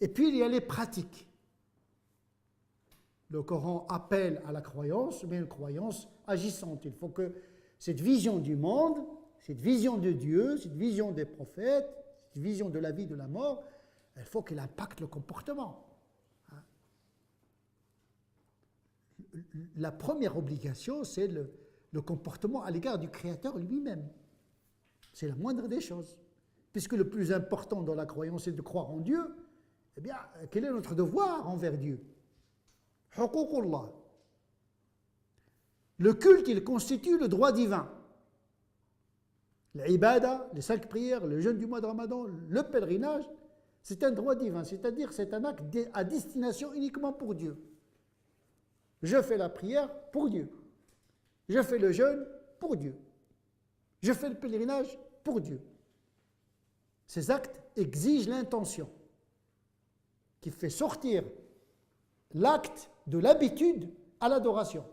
Et puis il y a les pratiques. Le Coran appelle à la croyance, mais une croyance agissante. Il faut que cette vision du monde, cette vision de Dieu, cette vision des prophètes, cette vision de la vie, de la mort, il faut qu'elle impacte le comportement. La première obligation, c'est le comportement à l'égard du Créateur lui-même. C'est la moindre des choses. Puisque le plus important dans la croyance, c'est de croire en Dieu, eh bien, quel est notre devoir envers Dieu? Huququllah. Le culte, il constitue le droit divin. L'ibada, les 5 prières, le jeûne du mois de Ramadan, le pèlerinage, c'est un droit divin, c'est-à-dire c'est un acte à destination uniquement pour Dieu. Je fais la prière pour Dieu. Je fais le jeûne pour Dieu. Je fais le pèlerinage pour Dieu. Ces actes exigent l'intention qui fait sortir l'acte de l'habitude à l'adoration.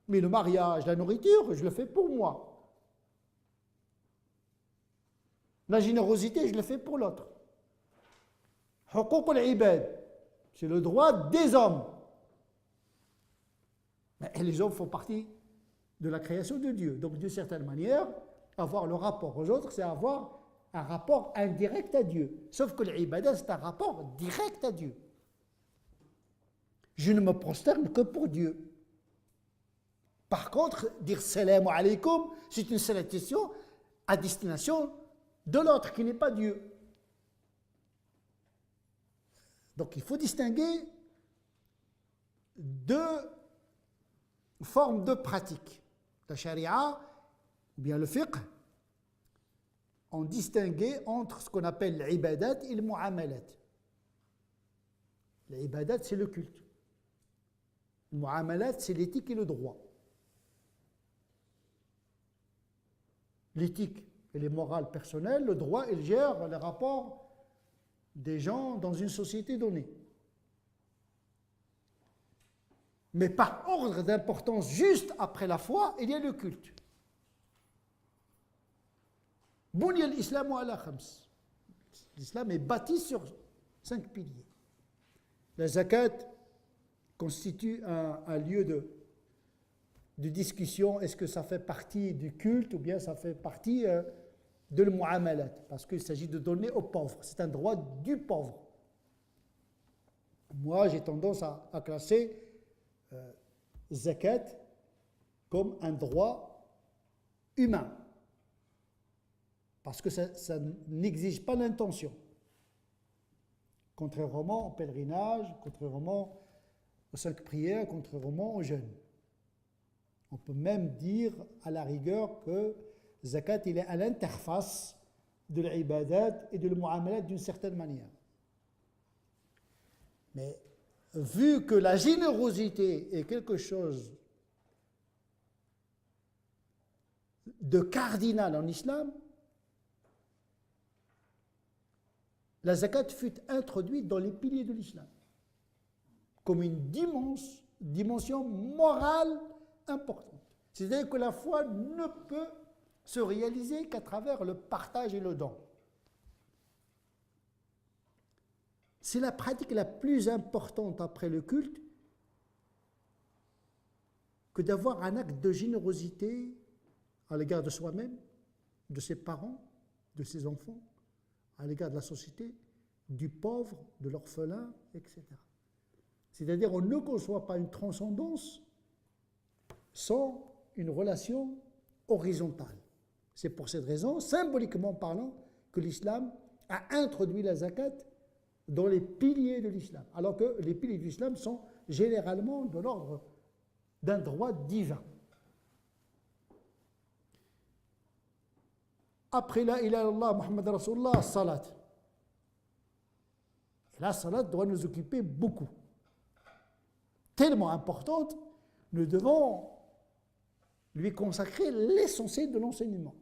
Mais le mariage, la nourriture, je le fais pour moi. La générosité, je le fais pour l'autre. Huquq al-ibad, c'est le droit des hommes. Et les hommes font partie de la création de Dieu. Donc, d'une certaine manière, avoir le rapport aux autres, c'est avoir un rapport indirect à Dieu. Sauf que l'ibadah, c'est un rapport direct à Dieu. Je ne me prosterne que pour Dieu. Par contre, dire salam alaykoum, c'est une salutation à destination de l'autre qui n'est pas Dieu. Donc il faut distinguer deux formes de pratique. La charia ou bien le fiqh ont distingué entre ce qu'on appelle l'ibadat et le mu'amalat. L'ibadat, c'est le culte. Le mu'amalat, c'est l'éthique et le droit. L'éthique et les morales personnelles, le droit, il gère les rapports des gens dans une société donnée. Mais par ordre d'importance, juste après la foi, il y a le culte. Bunya al-Islamu ala khams. L'islam est bâti sur 5 piliers. La zakat constitue un lieu de discussion. Est-ce que ça fait partie du culte ou bien ça fait partie de l'mu'amalat? Parce qu'il s'agit de donner aux pauvres. C'est un droit du pauvre. Moi, j'ai tendance à classer zakat comme un droit humain. Parce que ça n'exige pas l'intention. Contrairement au pèlerinage, contrairement aux 5 prières, contrairement au jeûne. On peut même dire à la rigueur que zakat, il est à l'interface de l'ibadat et de l'mu'amalat d'une certaine manière. Mais vu que la générosité est quelque chose de cardinal en islam, la zakat fut introduite dans les piliers de l'islam comme une dimension morale importante. C'est-à-dire que la foi ne peut se réaliser qu'à travers le partage et le don. C'est la pratique la plus importante après le culte que d'avoir un acte de générosité à l'égard de soi-même, de ses parents, de ses enfants, à l'égard de la société, du pauvre, de l'orphelin, etc. C'est-à-dire on ne conçoit pas une transcendance sans une relation horizontale. C'est pour cette raison, symboliquement parlant, que l'islam a introduit la zakat dans les piliers de l'islam, alors que les piliers de l'islam sont généralement de l'ordre d'un droit divin. Après la ilaha illallah, Muhammad Rasulullah, salat. Et la salat doit nous occuper beaucoup. Tellement importante, nous devons lui consacrer l'essentiel de l'enseignement.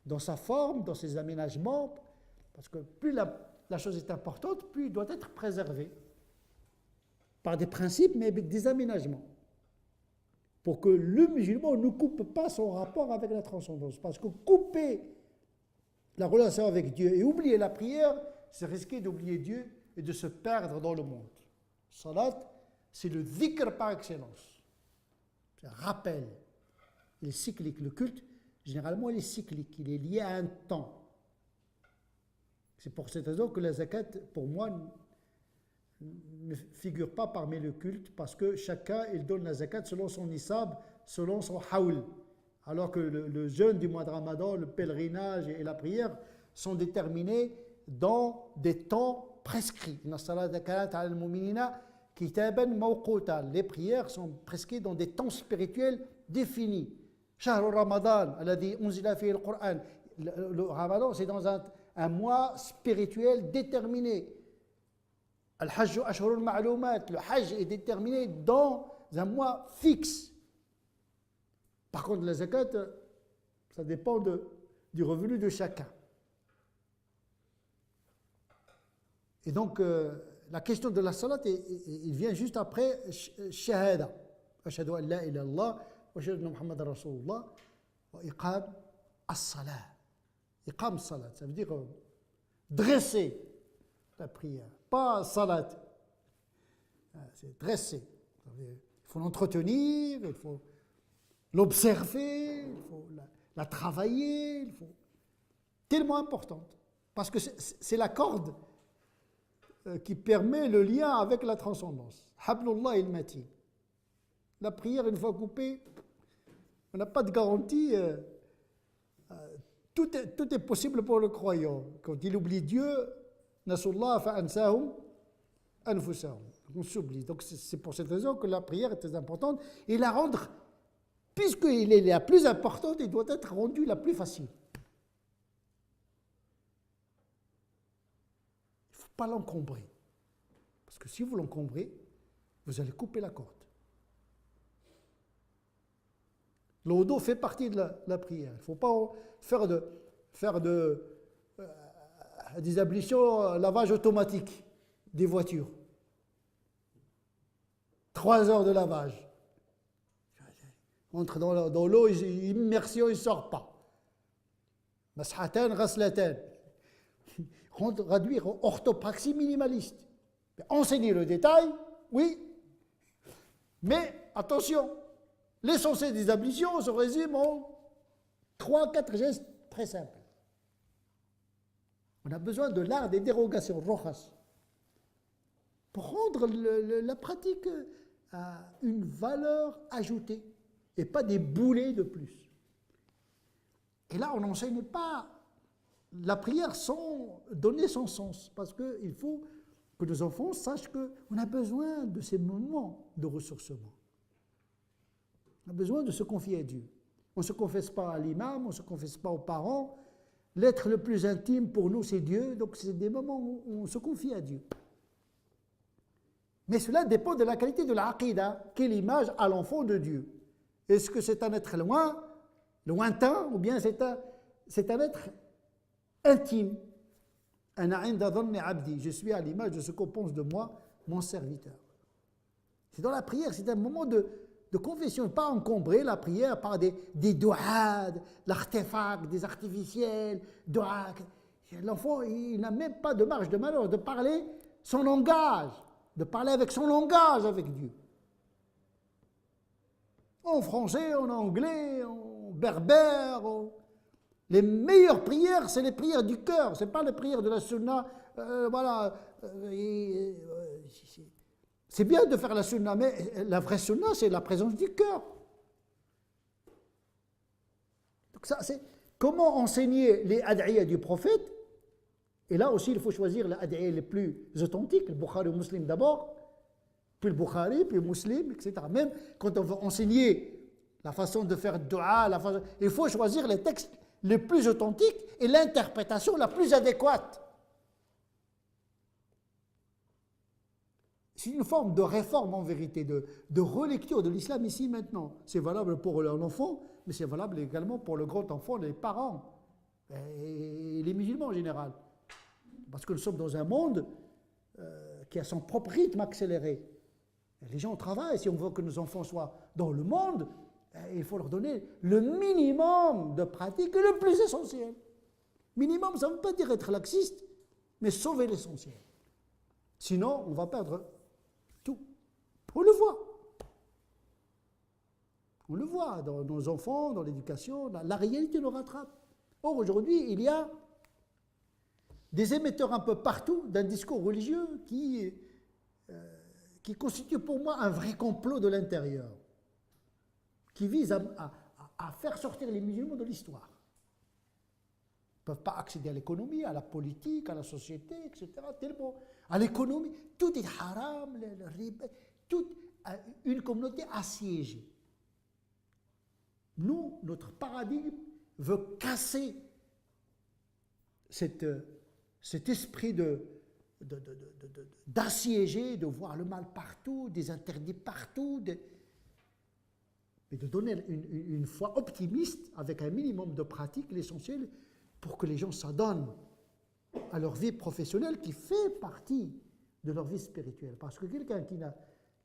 Dans sa forme, dans ses aménagements, parce que plus la chose est importante, plus il doit être préservé par des principes, mais avec des aménagements. Pour que le musulman ne coupe pas son rapport avec la transcendance. Parce que couper la relation avec Dieu. Et oublier la prière, c'est risquer d'oublier Dieu et de se perdre dans le monde. Salat, c'est le dhikr par excellence. C'est un rappel. Il est cyclique. Le culte, généralement, il est cyclique. Il est lié à un temps. C'est pour cette raison que la zakat, pour moi, ne figure pas parmi le culte, parce que chacun, il donne la zakat selon son nisab, selon son haoul. Alors que le jeûne du mois de Ramadan, le pèlerinage et la prière sont déterminés dans des temps prescrits. Les prières sont prescrites dans des temps spirituels définis. Le Ramadan, c'est dans un mois spirituel déterminé. Le Hajj est déterminé dans un mois fixe. Par contre, la zakat, ça dépend du revenu de chacun. Et donc, la question de la salat, il vient juste après shahada. Ashhadu an la ilaha illallah wa ashhadu anna Muhammadan Rasulullah wa iqam as-salat. Iqam as-salat, ça veut dire dresser la prière, pas salat. C'est dresser. Il faut l'entretenir, il faut l'observer, il faut la travailler, il faut... Tellement importante, parce que c'est la corde qui permet le lien avec la transcendance. Hablullah il-Matin. La prière, une fois coupée, on n'a pas de garantie. Tout est possible pour le croyant. Quand il oublie Dieu, Nasullah fa'ansahum anfusahum. On s'oublie. Donc c'est pour cette raison que la prière est très importante. Et la rendre, puisqu'elle est la plus importante, elle doit être rendue la plus facile. Il ne faut pas l'encombrer. Parce que si vous l'encombrez, vous allez couper la corde. Le wudu fait partie de la prière. Il ne faut pas faire des ablutions lavage automatique des voitures. 3 heures de lavage. On entre dans l'eau, immersion, il ne sort pas. Mashatan, ghaslatan. Réduire orthopraxie minimaliste. Enseigner le détail, oui, mais attention, l'essentiel des ablutions se résume en 3-4 gestes très simples. On a besoin de l'art des dérogations, rojas, pour rendre la pratique à une valeur ajoutée et pas des boulets de plus. Et là, on n'enseigne pas la prière sans donner son sens, parce qu'il faut que nos enfants sachent qu'on a besoin de ces moments de ressourcement. On a besoin de se confier à Dieu. On ne se confesse pas à l'imam, on ne se confesse pas aux parents. L'être le plus intime pour nous, c'est Dieu. Donc, c'est des moments où on se confie à Dieu. Mais cela dépend de la qualité de l'aqidah. Quelle image a l'enfant de Dieu? Est-ce que c'est un être lointain, ou bien c'est un être intime? Je suis à l'image de ce qu'on pense de moi, mon serviteur. C'est dans la prière, c'est un moment de confession, pas encombrer la prière par des doigts, l'artefact, des artificiels, doigts. L'enfant, il n'a même pas de marge de manœuvre de parler son langage, de parler avec son langage avec Dieu. En français, en anglais, en berbère. Les meilleures prières, c'est les prières du cœur, ce n'est pas les prières de la sunna. C'est bien de faire la sunna, mais la vraie sunna, c'est la présence du cœur. Donc ça, c'est comment enseigner les ad'iyas du prophète. Et là aussi, il faut choisir les ad'iyas les plus authentiques, le Bukhari ou Muslim d'abord, puis le Bukhari, puis le Muslim, etc. Même quand on veut enseigner la façon de faire dua, il faut choisir les textes les plus authentiques et l'interprétation la plus adéquate. C'est une forme de réforme en vérité, de relecture de l'islam ici maintenant. C'est valable pour l'enfant, mais c'est valable également pour le grand enfant, les parents et les musulmans en général. Parce que nous sommes dans un monde qui a son propre rythme accéléré. Les gens travaillent, si on veut que nos enfants soient dans le monde, il faut leur donner le minimum de pratique, le plus essentiel. Minimum, ça ne veut pas dire être laxiste, mais sauver l'essentiel. Sinon, on va perdre tout. On le voit. On le voit dans nos enfants, dans l'éducation, la réalité le rattrape. Or, aujourd'hui, il y a des émetteurs un peu partout d'un discours religieux qui constitue pour moi un vrai complot de l'intérieur, qui vise à faire sortir les musulmans de l'histoire. Ils ne peuvent pas accéder à l'économie, à la politique, à la société, etc. Tellement, à l'économie, tout est haram, le riba, toute une communauté assiégée. Nous, notre paradigme veut casser cet esprit d'assiéger, de voir le mal partout, des interdits partout, mais de donner une foi optimiste avec un minimum de pratique, l'essentiel, pour que les gens s'adonnent à leur vie professionnelle qui fait partie de leur vie spirituelle. Parce que quelqu'un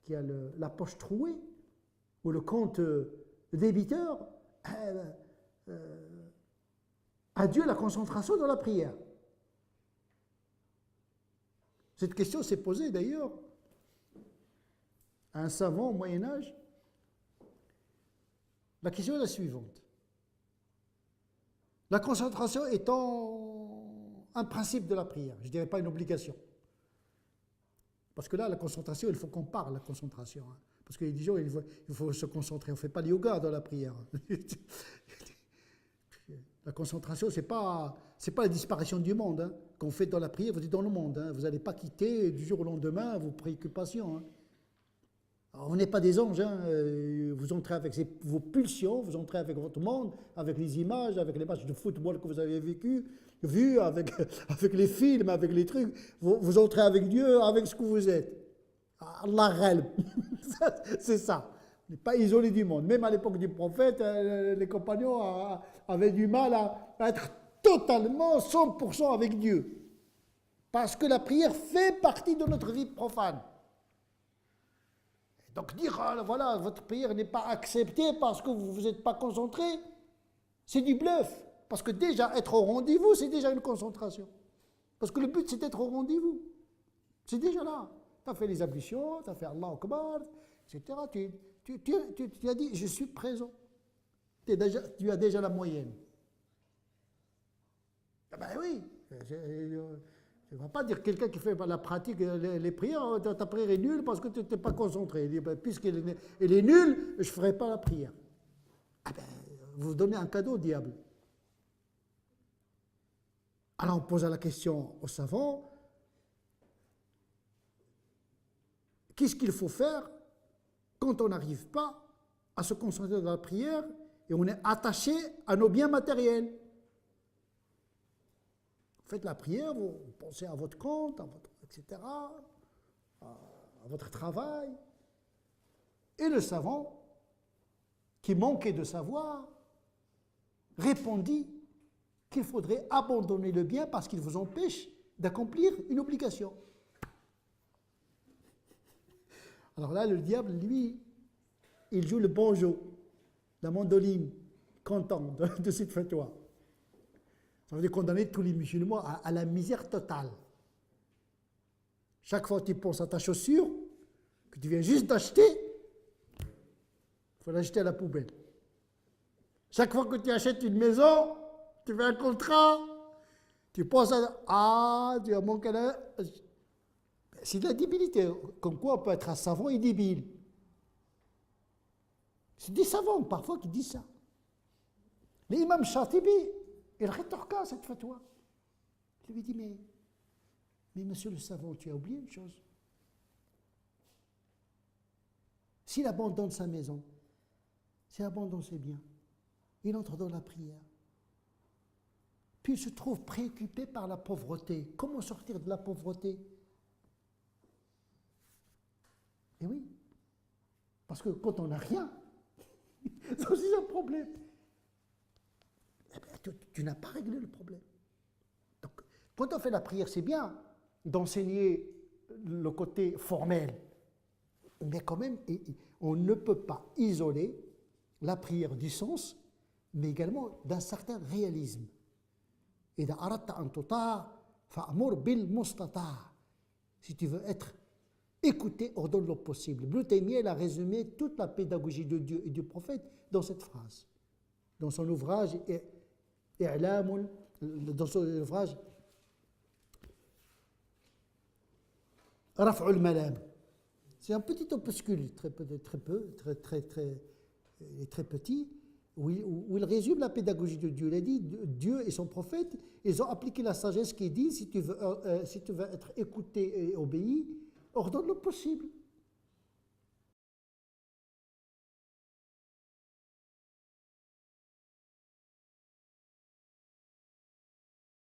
qui a la poche trouée ou le compte débiteur, adieu la concentration dans la prière. Cette question s'est posée d'ailleurs à un savant au Moyen-Âge. La question est la suivante. La concentration étant un principe de la prière, je ne dirais pas une obligation. Parce que là, la concentration, il faut qu'on parle, la concentration. Hein. Parce qu'il y a des gens, il faut se concentrer. On ne fait pas le yoga dans la prière. La concentration, ce n'est pas la disparition du monde. Hein. Quand vous faites dans la prière, vous êtes dans le monde. Hein. Vous n'allez pas quitter du jour au lendemain vos préoccupations. Hein. Alors, on n'est pas des anges. Hein. Vous entrez avec vos pulsions, vous entrez avec votre monde, avec les images, avec les matchs de football que vous avez vus, avec les films, avec les trucs. Vous entrez avec Dieu, avec ce que vous êtes. Allah ghalb. C'est ça. On n'est pas isolé du monde. Même à l'époque du prophète, les compagnons avaient du mal à être totalement 100% avec Dieu. Parce que la prière fait partie de notre vie profane. Donc dire, voilà, votre prière n'est pas acceptée parce que vous n'êtes pas concentré, c'est du bluff. Parce que déjà, être au rendez-vous, c'est déjà une concentration. Parce que le but, c'est d'être au rendez-vous. C'est déjà là. Tu as fait les ablutions, tu as fait Allah Akbar, etc. Tu as dit, je suis présent. Tu as déjà la moyenne. Ah ben oui. Je ne vais pas dire quelqu'un qui fait la pratique, les prières, ta prière est nulle parce que tu n'es pas concentré. Il dit, ben, puisqu'elle est nulle, je ne ferai pas la prière. Ah ben, vous donnez un cadeau au diable. Alors on pose la question aux savants, qu'est-ce qu'il faut faire quand on n'arrive pas à se concentrer dans la prière et on est attaché à nos biens matériels? Vous faites la prière, vous pensez à votre compte, etc., à votre travail. Et le savant, qui manquait de savoir, répondit qu'il faudrait abandonner le bien parce qu'il vous empêche d'accomplir une obligation. Alors là, le diable, lui, il joue le banjo, la mandoline, content de cette fatwa. Ça veut dire condamner tous les musulmans à la misère totale. Chaque fois que tu penses à ta chaussure, que tu viens juste d'acheter, il faut l'acheter à la poubelle. Chaque fois que tu achètes une maison, tu fais un contrat, tu penses à... Ah, tu as manqué là. C'est de la débilité. Comme quoi on peut être un savant et débile. C'est des savants parfois qui disent ça. L'imam Shatibi, il rétorqua cette fatwa. Il lui dit, mais monsieur le savant, tu as oublié une chose. S'il abandonne sa maison, s'il abandonne ses biens, il entre dans la prière. Puis il se trouve préoccupé par la pauvreté. Comment sortir de la pauvreté? Et oui, parce que quand on n'a rien, c'est aussi un problème. Eh bien, tu n'as pas réglé le problème. Donc, quand on fait la prière, c'est bien d'enseigner le côté formel. Mais quand même, on ne peut pas isoler la prière du sens, mais également d'un certain réalisme. إذا أردت أن تطاع فأمر بالمستطاع. Si tu veux être écouté, ordonne le possible. Ibn Taymiyyah a résumé toute la pédagogie de Dieu et du prophète dans cette phrase. Dans son ouvrage Raf'ul Malam. C'est un petit opuscule, très petit, où il résume la pédagogie de Dieu. Il a dit, Dieu et son prophète, ils ont appliqué la sagesse qui dit, si tu veux être écouté et obéi, ordonne le possible.